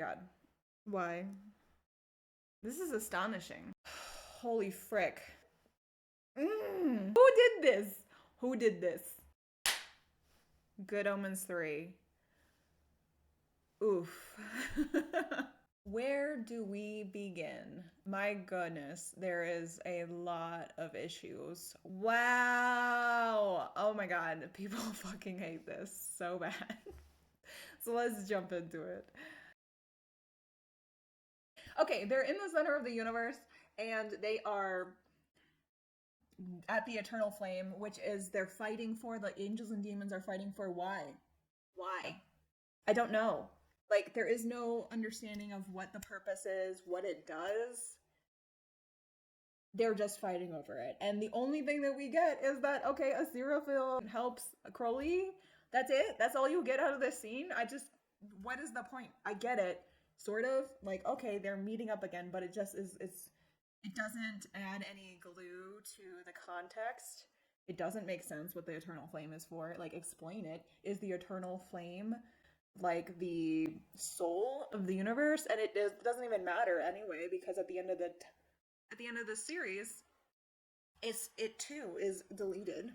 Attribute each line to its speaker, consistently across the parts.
Speaker 1: god. Why? This is astonishing. Holy frick. Who did this? Who did this? Good Omens 3. Oof. Where do we begin? My goodness, there is a lot of issues. Wow. Oh my god, people fucking hate this so bad. So let's jump into it. Okay, they're in the center of the universe and they are at the eternal flame, which is they're fighting for, the angels and demons are fighting for. Why? I don't know. Like, there is no understanding of what the purpose is, what it does. They're just fighting over it. And the only thing that we get is that, okay, Azhiraphale helps Crowley. That's it? That's all you get out of this scene? What is the point? I get it. Sort of. Like, okay, they're meeting up again, but it just is, it doesn't add any glue to the context. It doesn't make sense what the eternal flame is for. Like, explain it. Is the eternal flame like the soul of the universe? And it doesn't even matter anyway, because at the end of the series, it too is deleted.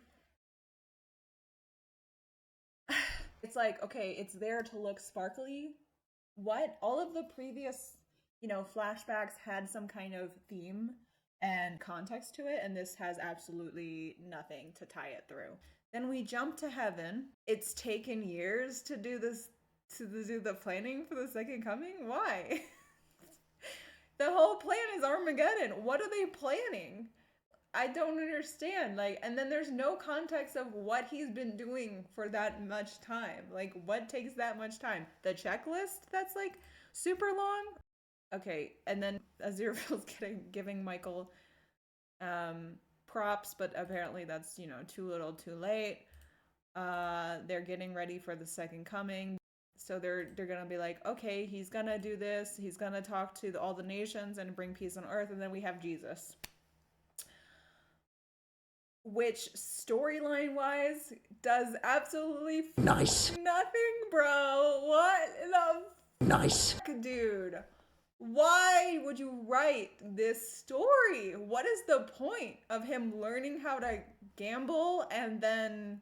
Speaker 1: It's like, okay, it's there to look sparkly. What? All of the previous, flashbacks had some kind of theme and context to it, and this has absolutely nothing to tie it through. Then we jump to heaven. It's taken years to do this, to do the planning for the second coming. Why? The whole plan is Armageddon. What are they planning? I don't understand. Like, and then there's no context of what he's been doing for that much time. Like, what takes that much time? The checklist that's like super long? Okay, and then Azhiraphale's giving Michael props, but apparently that's, too little too late. They're getting ready for the second coming. So they're gonna be like, okay, he's gonna do this. He's gonna talk to all the nations and bring peace on earth. And then we have Jesus. Which, storyline-wise, does absolutely
Speaker 2: nice
Speaker 1: nothing, bro. What the
Speaker 2: nice
Speaker 1: dude? Why would you write this story? What is the point of him learning how to gamble and then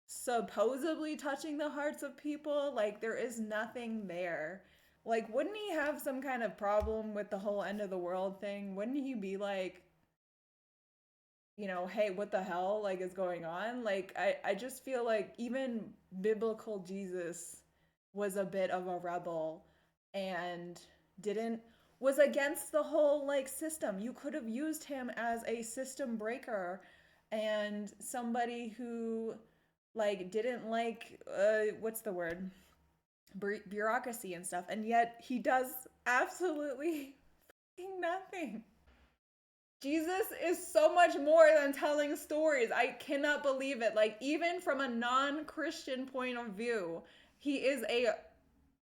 Speaker 1: supposedly touching the hearts of people? Like, there is nothing there. Like, wouldn't he have some kind of problem with the whole end of the world thing? Wouldn't he be like, hey, what the hell, like, is going on? Like, I just feel like even biblical Jesus was a bit of a rebel and was against the whole, like, system. You could have used him as a system breaker and somebody who, like, didn't like, what's the word? Bureaucracy and stuff. And yet he does absolutely nothing. Jesus is so much more than telling stories. I cannot believe it. Like, even from a non-Christian point of view, he is a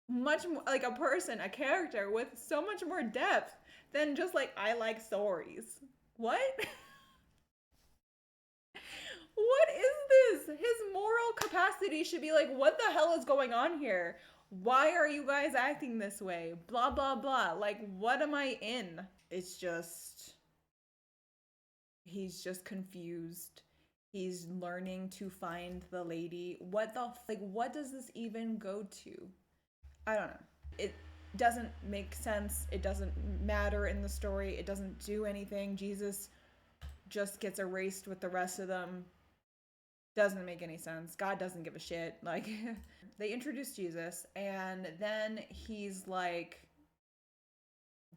Speaker 1: much more, like, a person, a character with so much more depth than just like, I like stories. What? What is this? His moral capacity should be like, what the hell is going on here? Why are you guys acting this way? Blah, blah, blah. Like, what am I in? It's just... he's just confused. He's learning to find the lady. What does this even go to? I don't know. It doesn't make sense. It doesn't matter in the story. It doesn't do anything. Jesus just gets erased with the rest of them. Doesn't make any sense. God doesn't give a shit. Like, they introduce Jesus and then he's like,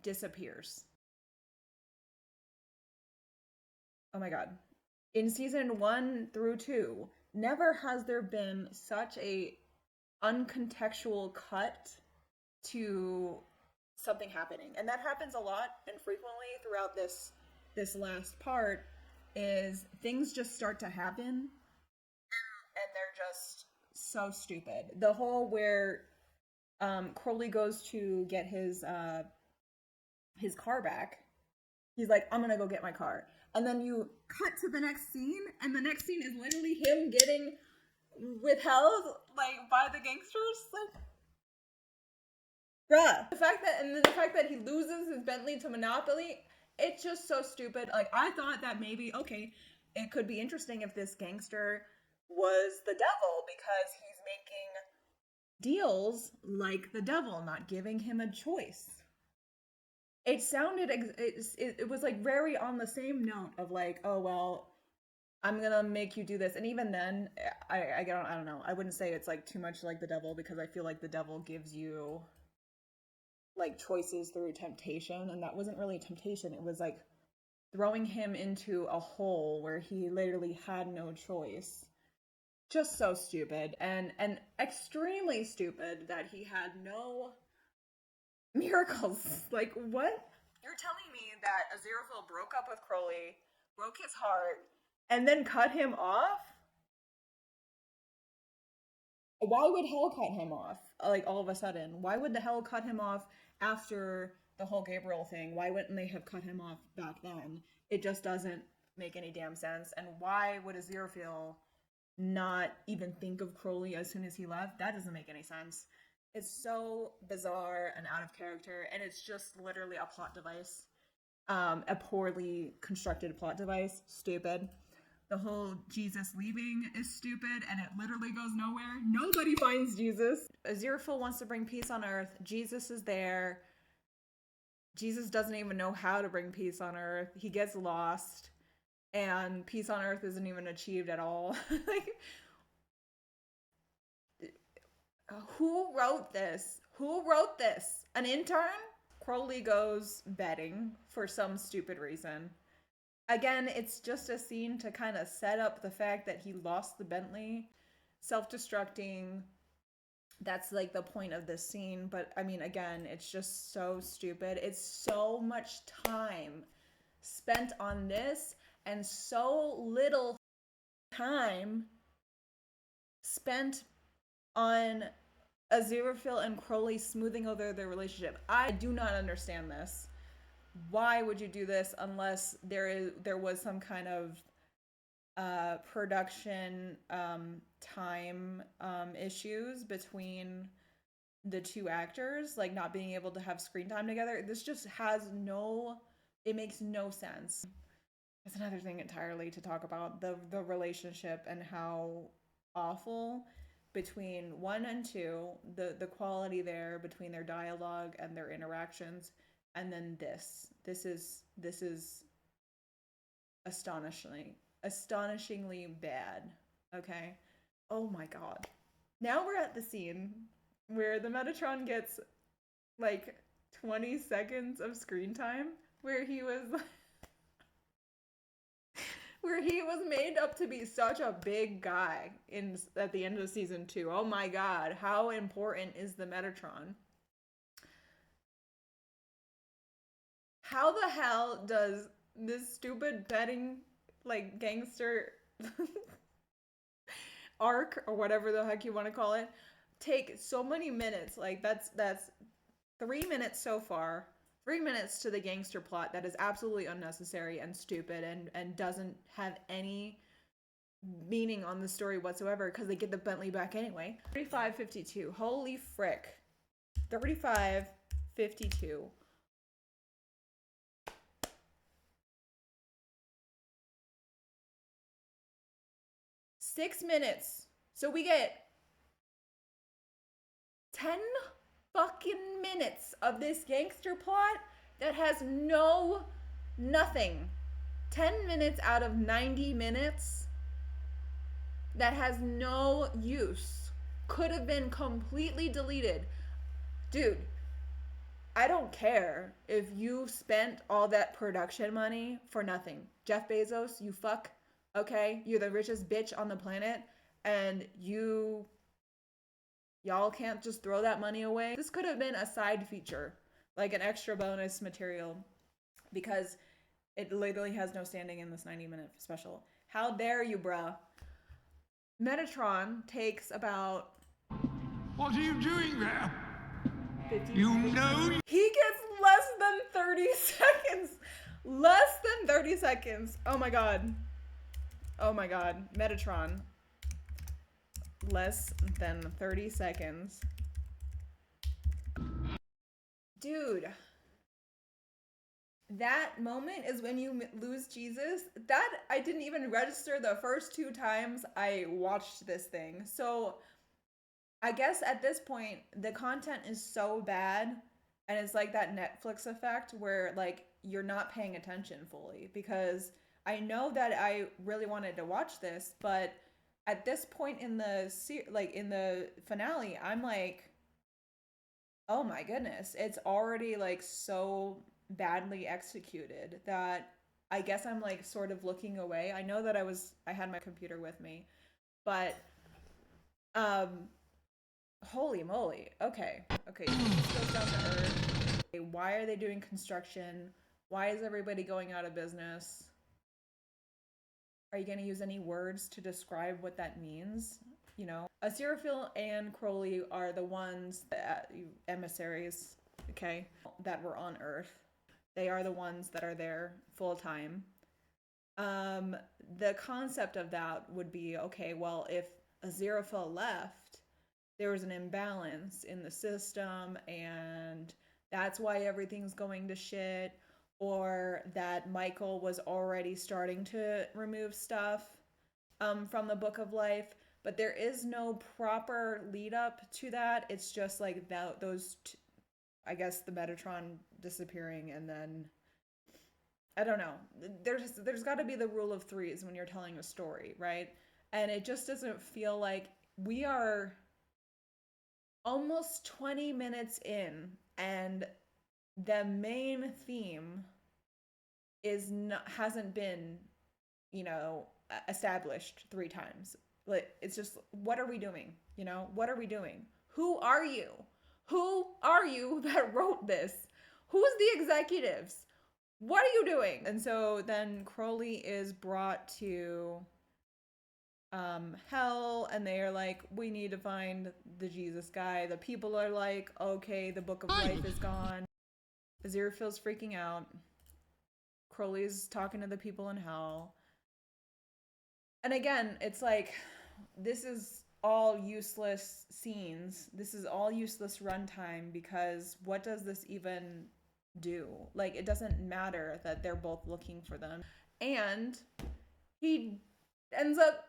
Speaker 1: disappears. Oh my god. In season 1 through 2, never has there been such a uncontextual cut to something happening. And that happens a lot and frequently throughout this last part, is things just start to happen and they're just so stupid. The whole where Crowley goes to get his car back. He's like, I'm gonna go get my car. And then you cut to the next scene, and the next scene is literally him getting withheld, like, by the gangsters. Like, Bruh. The fact that he loses his Bentley to Monopoly, it's just so stupid. Like, I thought that maybe, okay, it could be interesting if this gangster was the devil because he's making deals like the devil, not giving him a choice. It sounded, it was like very on the same note of like, oh, well, I'm gonna make you do this. And even then, I don't know. I wouldn't say it's like too much like the devil because I feel like the devil gives you like choices through temptation, and that wasn't really temptation. It was like throwing him into a hole where he literally had no choice. Just so stupid and extremely stupid that he had no miracles. Like, what? You're telling me that Azhiraphale broke up with Crowley, broke his heart, and then cut him off? Why would hell cut him off? Like, all of a sudden? Why would the hell cut him off after the whole Gabriel thing? Why wouldn't they have cut him off back then? It just doesn't make any damn sense. And why would Azhiraphale not even think of Crowley as soon as he left? That doesn't make any sense. It's so bizarre and out of character, and it's just literally a plot device. A poorly constructed plot device. Stupid. The whole Jesus leaving is stupid, and it literally goes nowhere. Nobody finds Jesus. Azhiraphale wants to bring peace on Earth. Jesus is there. Jesus doesn't even know how to bring peace on Earth. He gets lost, and peace on Earth isn't even achieved at all. Like, who wrote this? Who wrote this? An intern? Crowley goes betting for some stupid reason. Again, it's just a scene to kind of set up the fact that he lost the Bentley. Self-destructing. That's like the point of this scene. But I mean, again, it's just so stupid. It's so much time spent on this and so little time spent on Azhiraphale and Crowley smoothing over their relationship. I do not understand this. Why would you do this unless there was some kind of production time issues between the two actors, like not being able to have screen time together? This just it makes no sense. It's another thing entirely to talk about, the relationship and how awful between 1 and 2, the quality there between their dialogue and their interactions. And then this is astonishingly bad. Okay. Oh my god. Now we're at the scene where the Metatron gets like 20 seconds of screen time where he was made up to be such a big guy at the end of season 2. Oh my god, how important is the Metatron? How the hell does this stupid betting, like, gangster arc, or whatever the heck you want to call it, take so many minutes? Like, that's 3 minutes so far. 3 minutes to the gangster plot that is absolutely unnecessary and stupid and doesn't have any meaning on the story whatsoever because they get the Bentley back anyway. 35:52. Holy frick. 35:52. 6 minutes. So we get 10 fucking minutes of this gangster plot that has nothing. 10 minutes out of 90 minutes that has no use. Could have been completely deleted. Dude, I don't care if you spent all that production money for nothing. Jeff Bezos, you fuck. Okay, you're the richest bitch on the planet, and y'all can't just throw that money away. This could have been a side feature, like an extra bonus material, because it literally has no standing in this 90-minute special. How dare you, bruh? Metatron takes about...
Speaker 2: What are you doing there?
Speaker 1: 50,
Speaker 2: you know...
Speaker 1: He gets less than 30 seconds! Less than 30 seconds! Oh my god. Oh my god. Metatron. Less than 30 seconds. Dude, that moment is when you lose Jesus. That I didn't even register the first 2 times I watched this thing. So I guess at this point the content is so bad, and it's like that Netflix effect where like you're not paying attention fully, because I know that I really wanted to watch this, but at this point in the in the finale, I'm like, oh my goodness, it's already like so badly executed that I guess I'm like sort of looking away. I know that I had my computer with me, but um holy moly. Okay. Okay, so this goes down to earth. Okay, why are they doing construction? Why is everybody going out of business? Are you going to use any words to describe what that means? You know, Azhiraphale and Crowley are the ones that emissaries, okay, that were on Earth. They are the ones that are there full time. The concept of that would be, okay, well, if Azhiraphale left, there was an imbalance in the system, and that's why everything's going to shit, or that Michael was already starting to remove stuff from the Book of Life, but there is no proper lead up to that. It's just like that, I guess the Metatron disappearing, and then I don't know. There's got to be the rule of threes when you're telling a story, right? And it just doesn't feel like we are almost 20 minutes in, and the main theme hasn't been, you know, established 3 times. Like, it's just, what are we doing? You know, what are we doing? Who are you? Who are you that wrote this? Who's the executives? What are you doing? And so then Crowley is brought to hell, and they are like, we need to find the Jesus guy. The people are like, okay, the Book of Life is gone. Azhiraphale's freaking out. Crowley's talking to the people in hell. And again, it's like, this is all useless scenes. This is all useless runtime, because what does this even do? Like, it doesn't matter that they're both looking for them. And he ends up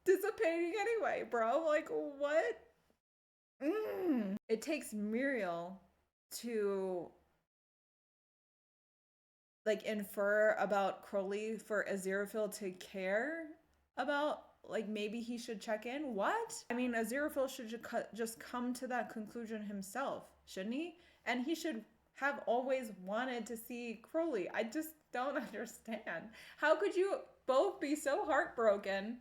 Speaker 1: dissipating anyway, bro. Like, what? It takes Muriel to like infer about Crowley for Azhiraphale to care about, like, maybe he should check in. What? I mean, Azhiraphale should just come to that conclusion himself, shouldn't he? And he should have always wanted to see Crowley. I just don't understand. How could you both be so heartbroken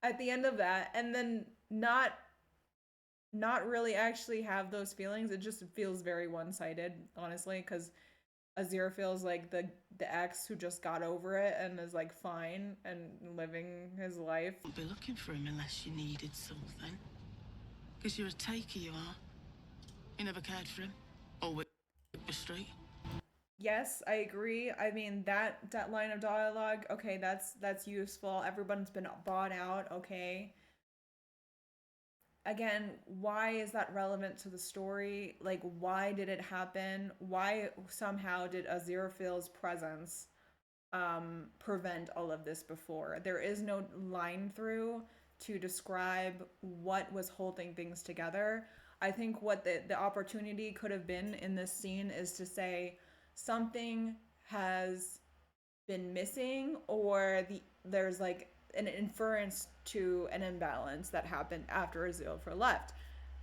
Speaker 1: at the end of that and then not really actually have those feelings? It just feels very one-sided, honestly, because Azhiraphale's like the ex who just got over it and is like fine and living his life.
Speaker 3: I'll be looking for him unless you needed something. Because you're a taker, you are. You never cared for him. Or with the street.
Speaker 1: Yes, I agree. I mean, that line of dialogue, okay, that's useful. Everyone's been bought out, okay. Again, why is that relevant to the story? Like, why did it happen? Why somehow did Azhiraphale's presence prevent all of this before? There is no line through to describe what was holding things together. I think what the opportunity could have been in this scene is to say something has been missing, or there's like an inference to an imbalance that happened after Azhiraphale left.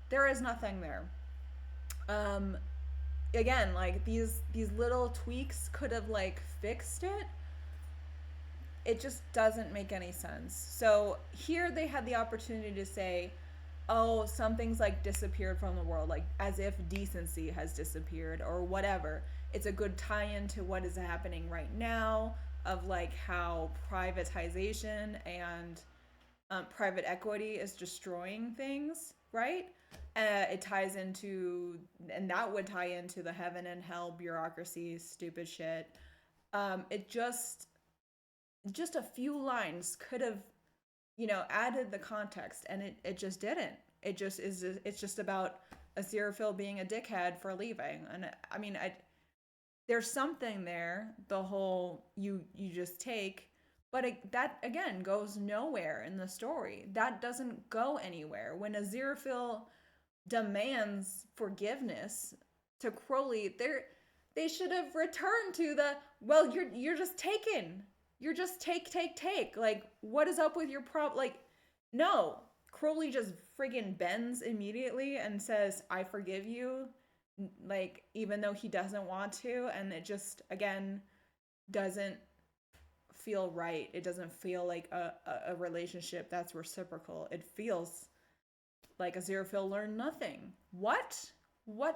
Speaker 1: There is nothing there. Again, like these little tweaks could have like fixed it. It just doesn't make any sense. So here they had the opportunity to say, oh, something's like disappeared from the world, like as if decency has disappeared or whatever. It's a good tie-in to what is happening right now, of like how privatization and private equity is destroying things, right? It ties into, and that would tie into the heaven and hell bureaucracy, stupid shit. It just a few lines could have, you know, added the context, and it just didn't. It's just about Azhiraphale being a dickhead for leaving. And I mean, there's something there, the whole you just take, but that again goes nowhere in the story. That doesn't go anywhere. When Azhiraphale demands forgiveness to Crowley, they should have returned to the, well, you're just taken. You're just take. Like, what is up with your problem? Like, no. Crowley just friggin' bends immediately and says, I forgive you. Like, even though he doesn't want to. And it just, again, doesn't feel right. It doesn't feel like a relationship that's reciprocal. It feels like Azhiraphale learned nothing. What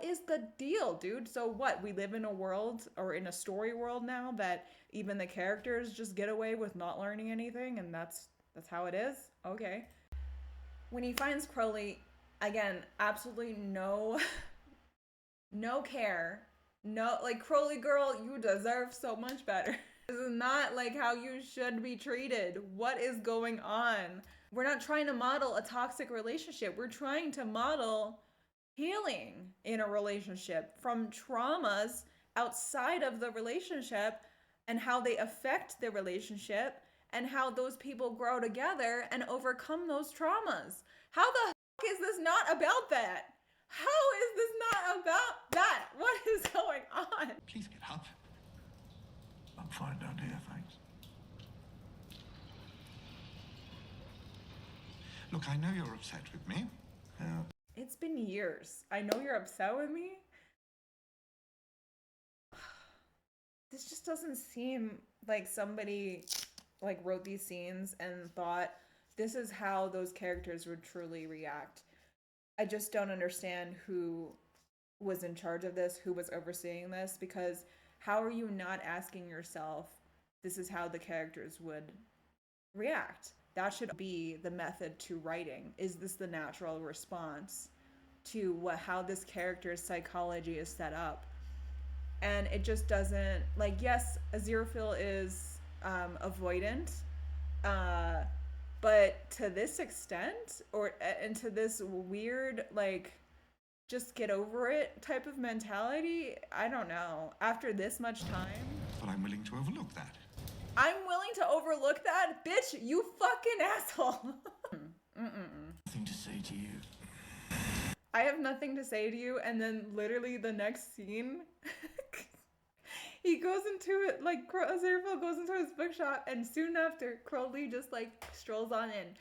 Speaker 1: is the deal, dude? So what? We live in a world, or in a story world now, that even the characters just get away with not learning anything, and that's how it is? Okay. When he finds Crowley, again, absolutely no care. No, like, Crowley girl, you deserve so much better. This is not like how you should be treated. What is going on? We're not trying to model a toxic relationship. We're trying to model healing in a relationship from traumas outside of the relationship and how they affect the relationship and how those people grow together and overcome those traumas. How the heck is this not about that? How is this not about that? What is going on?
Speaker 2: Please get up. I'm fine down here, thanks. Look, I know you're upset with me.
Speaker 1: It's been years. I know you're upset with me. This just doesn't seem like somebody like wrote these scenes and thought this is how those characters would truly react. I just don't understand who was in charge of this, who was overseeing this, because how are you not asking yourself, this is how the characters would react? That should be the method to writing. Is this the natural response to how this character's psychology is set up? And it just doesn't, like, yes, Azhiraphale is avoidant, but to this extent, and to this weird, like, just get over it type of mentality, I don't know. After this much time.
Speaker 2: But I'm willing to overlook that.
Speaker 1: I'm willing to overlook that? Bitch, you fucking asshole.
Speaker 2: Nothing to say to you.
Speaker 1: I have nothing to say to you, and then literally the next scene, he goes into it, like, Azhiraphale goes into his bookshop, and soon after, Crowley just, like, strolls on in.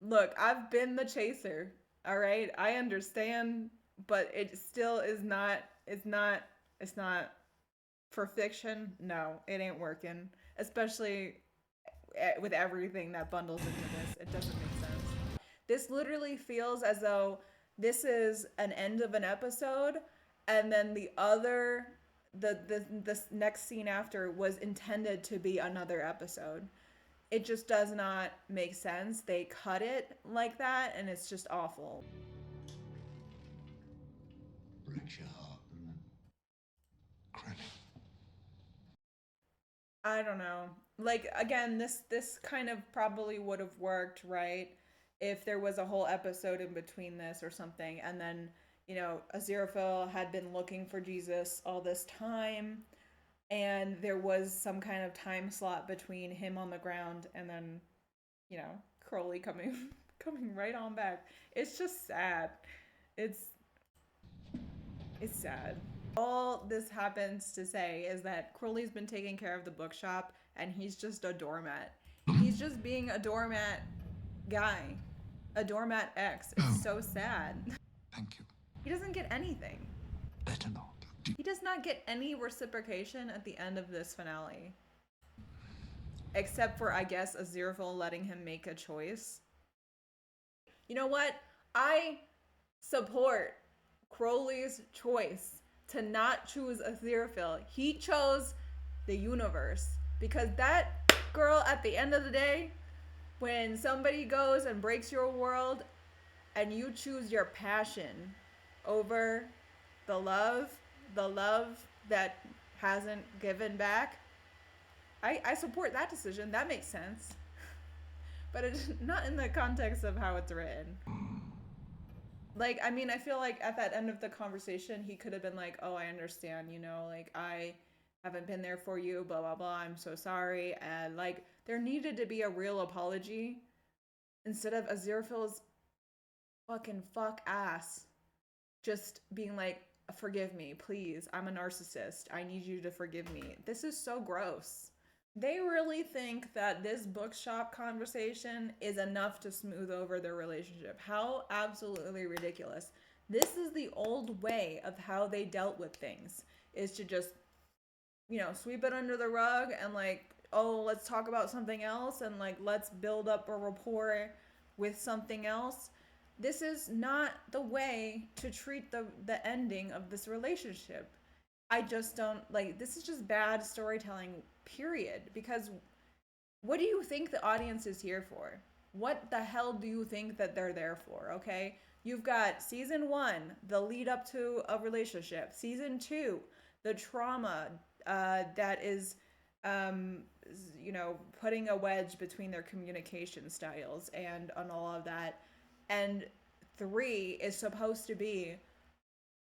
Speaker 1: Look, I've been the chaser, alright? I understand, but it still is not, it's not for fiction. No, it ain't working. Especially with everything that bundles into this. It doesn't make sense. This literally feels as though this is an end of an episode, and then the next scene after was intended to be another episode. It just does not make sense. They cut it like that, and it's just awful.
Speaker 2: Breaks your heart, doesn't it? Crowley.
Speaker 1: I don't know. Like, again, this kind of probably would have worked, right? If there was a whole episode in between this or something, and then, you know, Azhiraphale had been looking for Jesus all this time, and there was some kind of time slot between him on the ground and then, you know, Crowley coming right on back. It's just sad. It's sad. All this happens to say is that Crowley's been taking care of the bookshop, and he's just a doormat. He's just being a doormat guy. A doormat ex. It's so sad.
Speaker 2: Thank you.
Speaker 1: He doesn't get anything.
Speaker 2: Better not.
Speaker 1: He does not get any reciprocation at the end of this finale. Except for, I guess, Azhiraphale letting him make a choice. You know what? I support Crowley's choice to not choose Azhiraphale. He chose the universe. Because that girl, at the end of the day, when somebody goes and breaks your world and you choose your passion over the love that hasn't given back, I support that decision. That makes sense. But it's not in the context of how it's written. Like, I mean, I feel like at that end of the conversation, he could have been like, oh, I understand, you know, like, I haven't been there for you, blah, blah, blah, I'm so sorry. And, like, there needed to be a real apology instead of Azhiraphale's fucking fuck ass just being like, forgive me, please. I'm a narcissist. I need you to forgive me. This is so gross. They really think that this bookshop conversation is enough to smooth over their relationship. How absolutely ridiculous. This is the old way of how they dealt with things, is to just, you know, sweep it under the rug and like, oh, let's talk about something else and like, let's build up a rapport with something else. This is not the way to treat the ending of this relationship. I just don't like, this is just bad storytelling, period. Because what do you think the audience is here for? What the hell do you think that they're there for? Okay, you've got season 1, the lead up to a relationship. Season 2, the trauma that is, you know, putting a wedge between their communication styles and on all of that. And 3 is supposed to be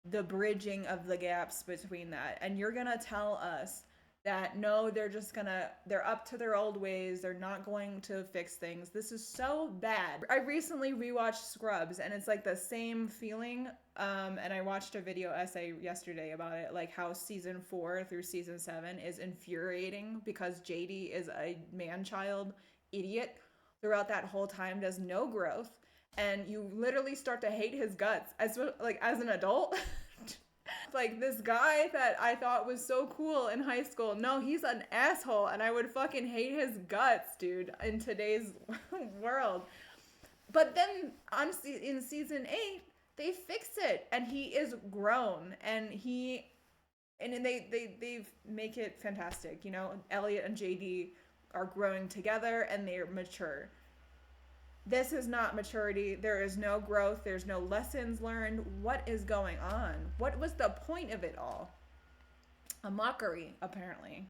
Speaker 1: the bridging of the gaps between that. And you're gonna tell us that no, they're up to their old ways, they're not going to fix things. This is so bad. I recently rewatched Scrubs and it's like the same feeling. And I watched a video essay yesterday about it, like how season 4 through season 7 is infuriating because JD is a man-child idiot throughout that whole time, does no growth. And you literally start to hate his guts as an adult. Like, this guy that I thought was so cool in high school, no, he's an asshole, and I would fucking hate his guts, dude, in today's world. But then in season 8, they fix it, and he is grown, and they make it fantastic. You know, Elliot and JD are growing together, and they're mature. This is not maturity. There is no growth. There's no lessons learned. What is going on? What was the point of it all? A mockery, apparently.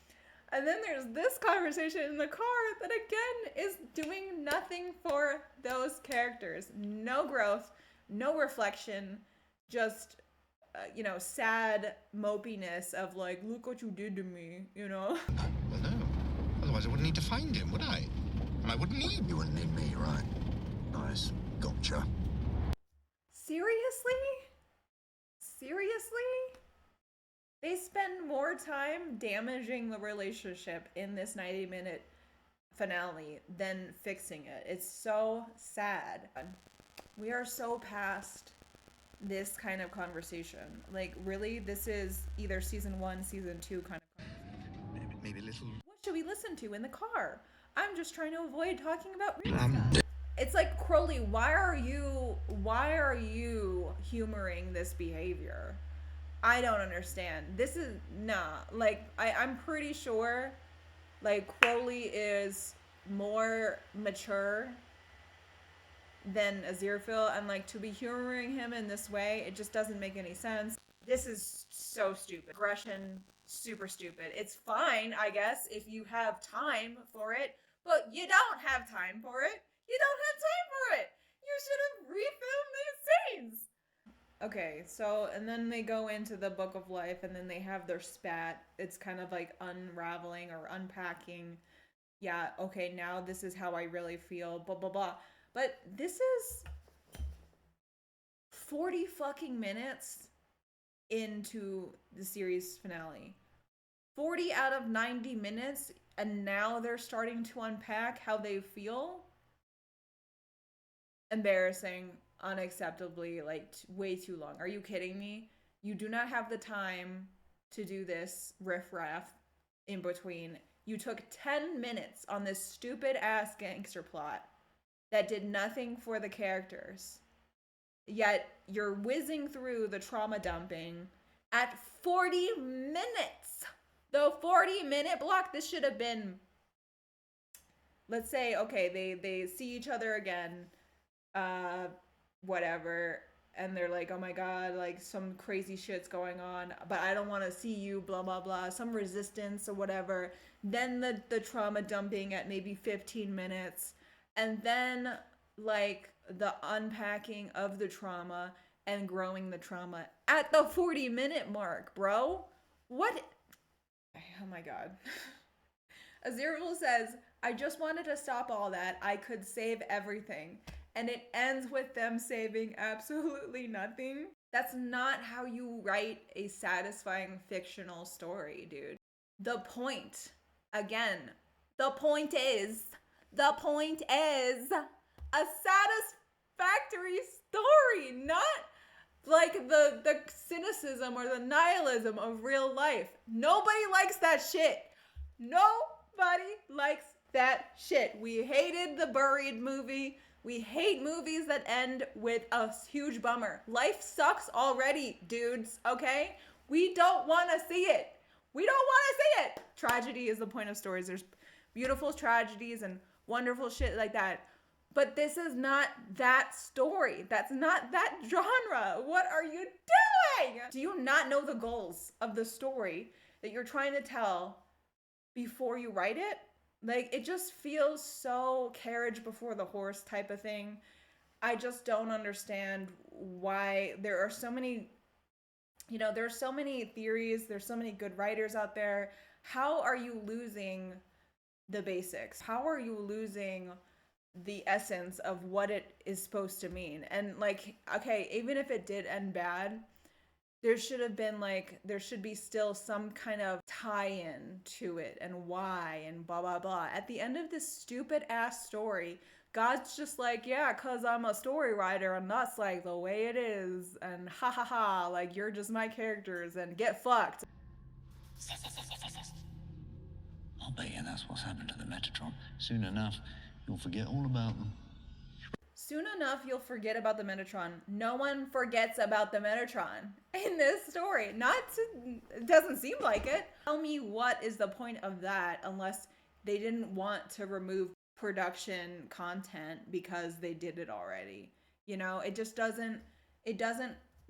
Speaker 1: And then there's this conversation in the car that again is doing nothing for those characters. No growth, no reflection, just, you know, sad mopiness of like, look what you did to me, you know?
Speaker 2: Well, no. Otherwise I wouldn't need to find him, would I? And I wouldn't need... You wouldn't need me, right? Nice. Gotcha.
Speaker 1: Seriously? Seriously? They spend more time damaging the relationship in this 90-minute finale than fixing it. It's so sad. We are so past this kind of conversation. Like, really, this is either season 1, season 2 kind of conversation.
Speaker 2: Maybe a little...
Speaker 1: What should we listen to in the car? I'm just trying to avoid talking about real stuff. It's like, Crowley, why are you humoring this behavior? I don't understand. This is like, I'm pretty sure like Crowley is more mature than Azhiraphale, and like to be humoring him in this way, it just doesn't make any sense. This is so stupid. Aggression, super stupid. It's fine, I guess, if you have time for it, but you don't have time for it. You don't have time for it. You should have refilmed these scenes. Okay, so, and then they go into the Book of Life, and then they have their spat. It's kind of like unraveling or unpacking. Yeah, okay, now this is how I really feel, blah, blah, blah. But this is 40 fucking minutes into the series finale. 40 out of 90 minutes, and now they're starting to unpack how they feel. Embarrassing, unacceptably, like, way too long. Are you kidding me? You do not have the time to do this riffraff in between. You took 10 minutes on this stupid ass gangster plot that did nothing for the characters. Yet you're whizzing through the trauma dumping at 40 minutes. The 40-minute block, this should have been, let's say, okay, they see each other again, whatever, and they're like, oh my god, like some crazy shit's going on, but I don't want to see you, blah blah blah, some resistance or whatever. Then the trauma dumping at maybe 15 minutes, and then like the unpacking of the trauma, and growing the trauma at the 40-minute mark, bro. What? Oh my god. Azhiraphale says, I just wanted to stop all that. I could save everything. And it ends with them saving absolutely nothing. That's not how you write a satisfying fictional story, dude. The point, again, the point is a satisfactory story, not like the cynicism or the nihilism of real life. Nobody likes that shit. Nobody likes that shit. We hated the Buried movie. We hate movies that end with a huge bummer. Life sucks already, dudes, okay? We don't want to see it. We don't want to see it. Tragedy is the point of stories. There's beautiful tragedies and wonderful shit like that. But this is not that story. That's not that genre. What are you doing? Do you not know the goals of the story that you're trying to tell before you write it? Like, it just feels so carriage before the horse type of thing. I just don't understand why there are so many, there's so many theories. There's so many good writers out there. How are you losing the basics? How are you losing the essence of what it is supposed to mean? And like, okay, even if it did end bad, there should be still some kind of tie-in to it and why and blah, blah, blah. At the end of this stupid ass story, God's just like, yeah, cause I'm a story writer and that's like the way it is. And ha ha ha, like you're just my characters and get fucked.
Speaker 4: I'll bet you that's what's happened to the Metatron. Soon enough, you'll forget all about them.
Speaker 1: Soon enough, you'll forget about the Metatron. No one forgets about the Metatron in this story. It doesn't seem like it. Tell me what is the point of that unless they didn't want to remove production content because they did it already. It just doesn't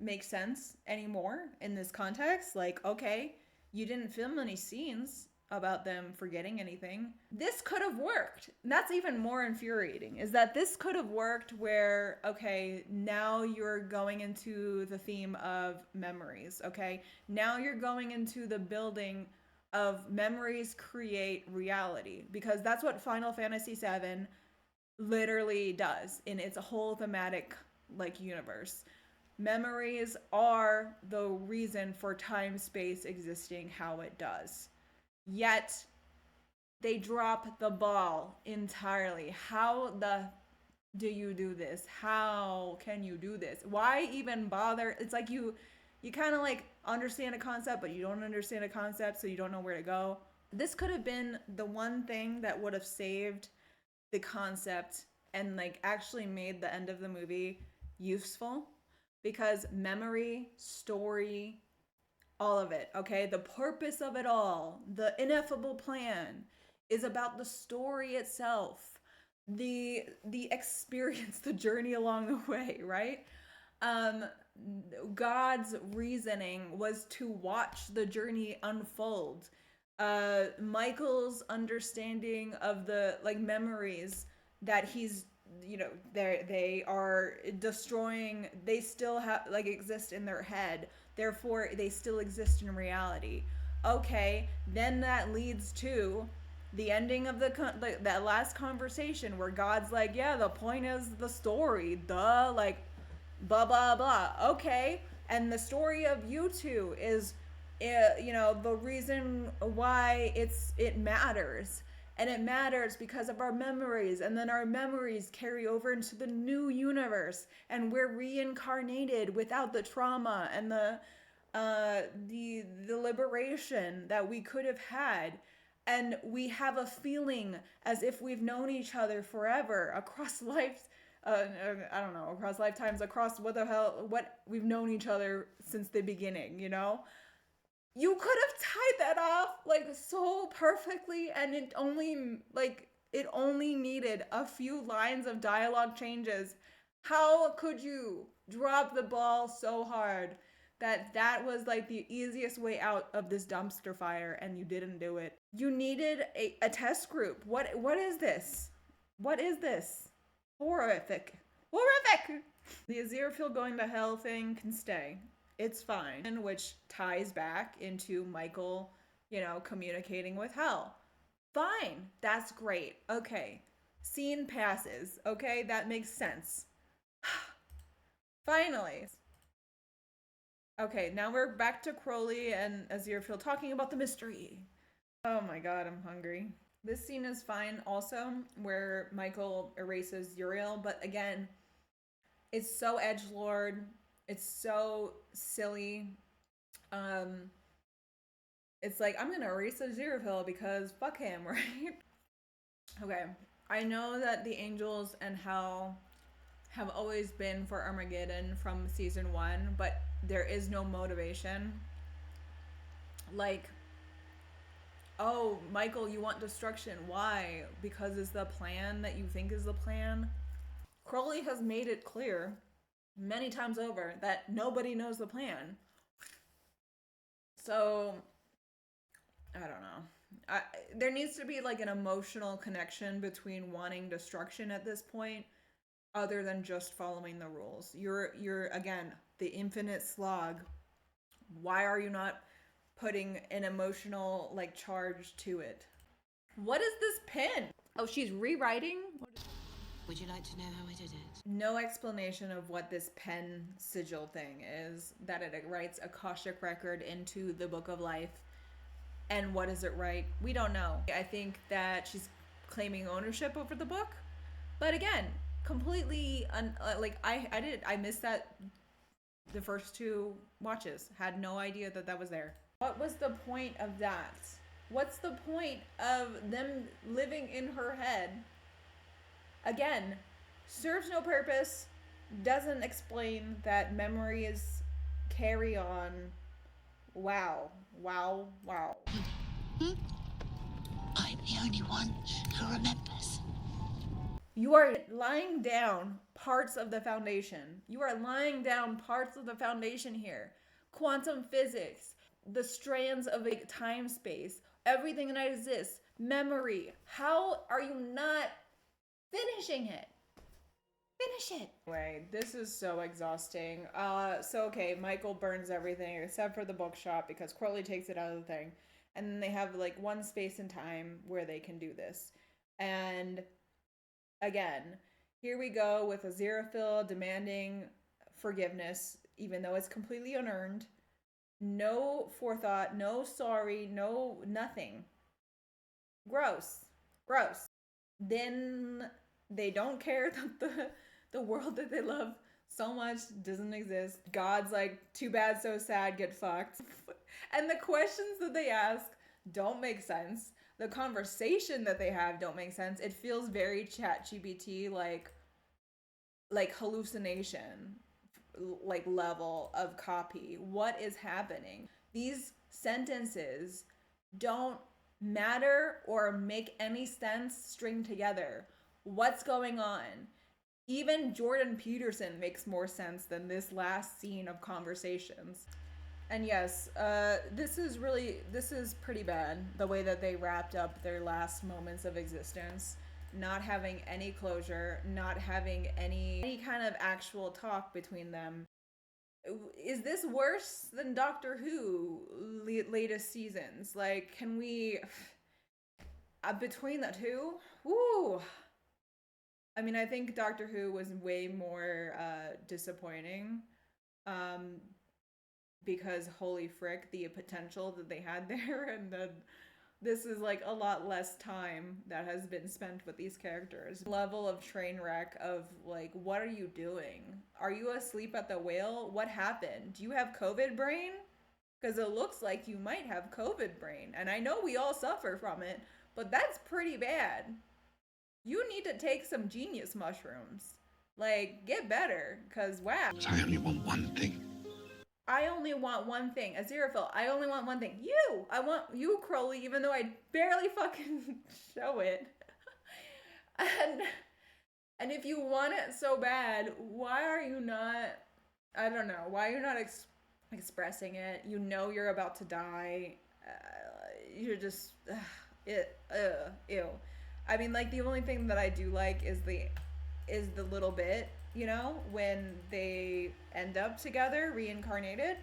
Speaker 1: make sense anymore in this context. Like, okay, you didn't film any scenes about them forgetting anything. This could have worked. That's even more infuriating, is that this could have worked where, okay, now you're going into the theme of memories, okay? Now you're going into the building of memories create reality, because that's what Final Fantasy VII literally does in its whole thematic, universe. Memories are the reason for time-space existing how it does. Yet, they drop the ball entirely. How do you do this? How can you do this? Why even bother? It's like you kind of understand a concept, but you don't understand a concept, so you don't know where to go. This could have been the one thing that would have saved the concept and actually made the end of the movie useful, because memory, story, all of it, okay? The purpose of it all, the ineffable plan, is about the story itself, the experience, the journey along the way, right? God's reasoning was to watch the journey unfold. Michael's understanding of the memories that he's they are destroying, they still have exist in their head, therefore they still exist in reality. Okay, then that leads to the ending of that last conversation where God's like, yeah, the point is the story, blah blah blah. Okay, and the story of you two is the reason why it matters. And it matters because of our memories, and then our memories carry over into the new universe, and we're reincarnated without the trauma and the liberation that we could have had, and we have a feeling as if we've known each other forever across lives. Across lifetimes, across what we've known each other since the beginning. You could have tied that off so perfectly, and it only needed a few lines of dialogue changes. How could you drop the ball so hard that was the easiest way out of this dumpster fire, and you didn't do it? You needed a test group. What is this? What is this? Horrific. The Azhiraphale going to hell thing can stay. It's fine. Which ties back into Michael, you know, communicating with hell. Fine. That's great. Okay. Scene passes. Okay, that makes sense. Finally. Okay, now we're back to Crowley and Azhiraphale talking about the mystery. Oh my god, I'm hungry. This scene is fine also, where Michael erases Uriel, but again, it's so edgelord. It's so silly. It's like, I'm gonna erase Azhiraphale because fuck him, right? Okay, I know that the angels and hell have always been for Armageddon from season 1, but there is no motivation. Like, oh, Michael, you want destruction. Why? Because it's the plan that you think is the plan? Crowley has made it clear many times over that nobody knows the plan. So, I don't know. There needs to be like an emotional connection between wanting destruction at this point, other than just following the rules. You're again, the infinite slog. Why are you not putting an emotional like charge to it? What is this pen? Oh, she's rewriting?
Speaker 5: Would you like to know how I did it?
Speaker 1: No explanation of what this pen sigil thing is, that it writes Akashic record into the Book of Life. And what does it write? We don't know. I think that she's claiming ownership over the book. But again, completely, I missed that the first 2 watches. Had no idea that that was there. What was the point of that? What's the point of them living in her head? Again, serves no purpose, doesn't explain that memories carry on. Wow. Wow. Wow.
Speaker 5: I'm the only one who remembers.
Speaker 1: You are lying down parts of the foundation. You are lying down parts of the foundation here. Quantum physics, the strands of a time space, everything that exists, memory. How are you not finishing it? Finish it. Anyway, this is so exhausting. Okay, Michael burns everything except for the bookshop because Crowley takes it out of the thing. And then they have like one space in time where they can do this. And again, here we go with Azhiraphale demanding forgiveness, even though it's completely unearned. No forethought, no sorry, no nothing. Gross. Gross. Then they don't care that the world that they love so much doesn't exist. God's like, too bad, so sad, get fucked. And the questions that they ask don't make sense. The conversation that they have don't make sense. It feels very ChatGPT, like hallucination, like level of copy. What is happening? These sentences don't matter or make any sense string together. What's going on? Even Jordan Peterson makes more sense than this last scene of conversations. And yes, this is pretty bad, the way that they wrapped up their last moments of existence. Not having any closure, not having any kind of actual talk between them. Is this worse than Doctor Who latest seasons? Like, can we... between the two? Woo! I mean, I think Doctor Who was way more disappointing. Because holy frick, the potential that they had there, and then this is like a lot less time that has been spent with these characters. Level of train wreck of like, what are you doing? Are you asleep at the whale? What happened? Do you have COVID brain? Because it looks like you might have COVID brain, and I know we all suffer from it, but that's pretty bad. You need to take some genius mushrooms. Like, get better, because wow.
Speaker 2: So I only want one thing.
Speaker 1: I only want one thing. Azhiraphale, I only want one thing. You! I want you, Crowley, even though I barely fucking show it. And if you want it so bad, why are you not, I don't know, why are you not expressing it? You know you're about to die. You're just, ew. I mean, like, the only thing that I do like is the little bit you know, when they end up together, reincarnated.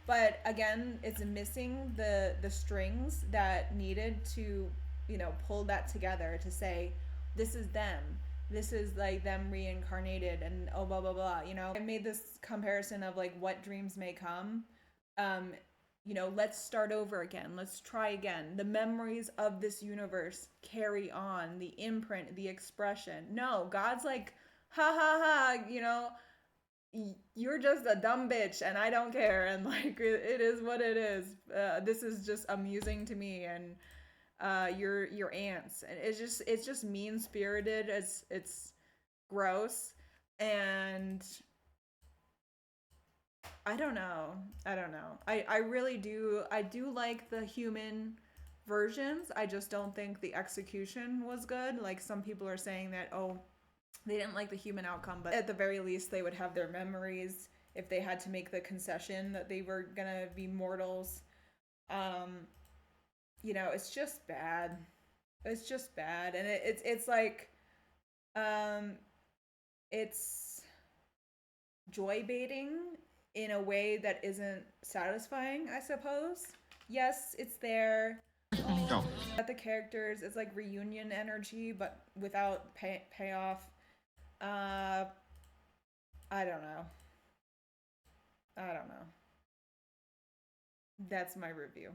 Speaker 1: But again, it's missing the strings that needed to, you know, pull that together to say, this is them. This is like them reincarnated and oh blah blah blah. You know, I made this comparison of like what dreams may come. You know, let's start over again. Let's try again. The memories of this universe carry on, the imprint, the expression. No, God's like, ha ha ha, you know, you're just a dumb bitch and I don't care. And like, it is what it is. This is just amusing to me. And your aunts. And it's just mean spirited. It's gross. And I don't know. I really do. I do like the human versions. I just don't think the execution was good. Like some people are saying that, oh, they didn't like the human outcome, but at the very least they would have their memories if they had to make the concession that they were gonna be mortals. You know, it's just bad. It's just bad. And it's like it's joy baiting in a way that isn't satisfying, I suppose. Yes, it's there.
Speaker 2: Go.
Speaker 1: At the characters, it's like reunion energy, but without payoff. I don't know. That's my review.